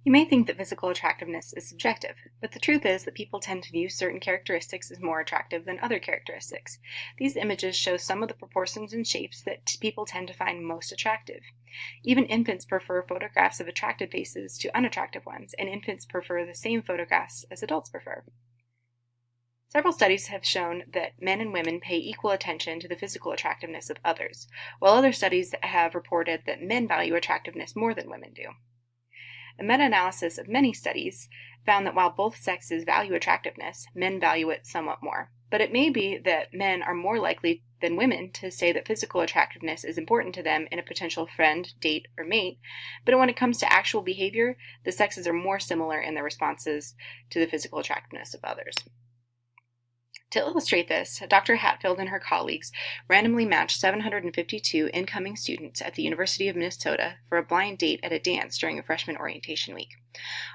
You may think that physical attractiveness is subjective, but the truth is that people tend to view certain characteristics as more attractive than other characteristics. These images show some of the proportions and shapes that people tend to find most attractive. Even infants prefer photographs of attractive faces to unattractive ones, and infants prefer the same photographs as adults prefer. Several studies have shown that men and women pay equal attention to the physical attractiveness of others, while other studies have reported that men value attractiveness more than women do. A meta-analysis of many studies found that while both sexes value attractiveness, men value it somewhat more. But it may be that men are more likely than women to say that physical attractiveness is important to them in a potential friend, date, or mate, but when it comes to actual behavior, the sexes are more similar in their responses to the physical attractiveness of others. To illustrate this, Dr. Hatfield and her colleagues randomly matched 752 incoming students at the University of Minnesota for a blind date at a dance during a freshman orientation week.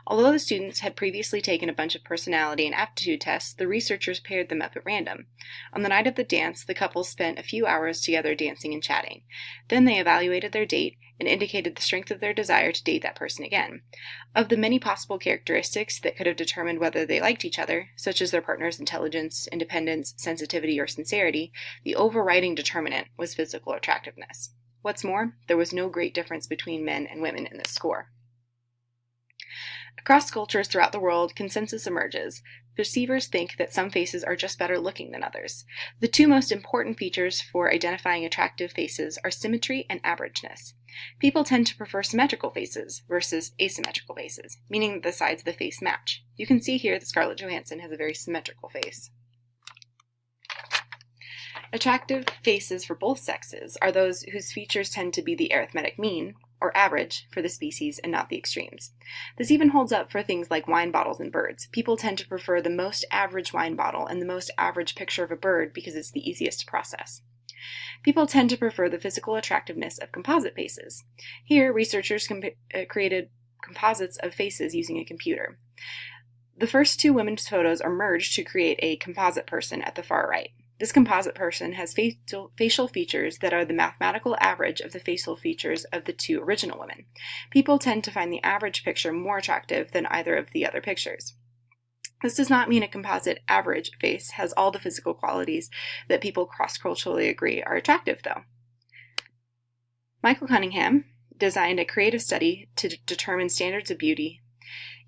Although the students had previously taken a bunch of personality and aptitude tests, the researchers paired them up at random. On the night of the dance, the couple spent a few hours together dancing and chatting. Then they evaluated their date and indicated the strength of their desire to date that person again. Of the many possible characteristics that could have determined whether they liked each other, such as their partner's intelligence, independence, sensitivity, or sincerity, the overriding determinant was physical attractiveness. What's more, there was no great difference between men and women in this score. Across cultures throughout the world, consensus emerges. Perceivers think that some faces are just better looking than others. The two most important features for identifying attractive faces are symmetry and averageness. People tend to prefer symmetrical faces versus asymmetrical faces, meaning that the sides of the face match. You can see here that Scarlett Johansson has a very symmetrical face. Attractive faces for both sexes are those whose features tend to be the arithmetic mean, or average, for the species and not the extremes. This even holds up for things like wine bottles and birds. People tend to prefer the most average wine bottle and the most average picture of a bird because it's the easiest to process. People tend to prefer the physical attractiveness of composite faces. Here, researchers created composites of faces using a computer. The first two women's photos are merged to create a composite person at the far right. This composite person has facial features that are the mathematical average of the facial features of the two original women. People tend to find the average picture more attractive than either of the other pictures. This does not mean a composite average face has all the physical qualities that people cross-culturally agree are attractive, though. Michael Cunningham designed a creative study to determine standards of beauty.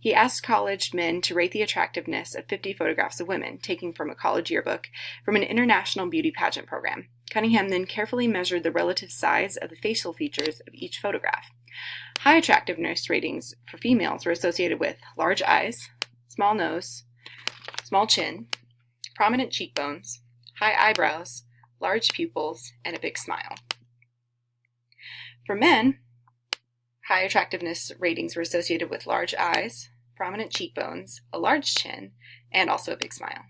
He asked college men to rate the attractiveness of 50 photographs of women, taken from a college yearbook, from an international beauty pageant program. Cunningham then carefully measured the relative size of the facial features of each photograph. High attractiveness ratings for females were associated with large eyes, small nose, small chin, prominent cheekbones, high eyebrows, large pupils, and a big smile. For men, high attractiveness ratings were associated with large eyes, prominent cheekbones, a large chin, and also a big smile.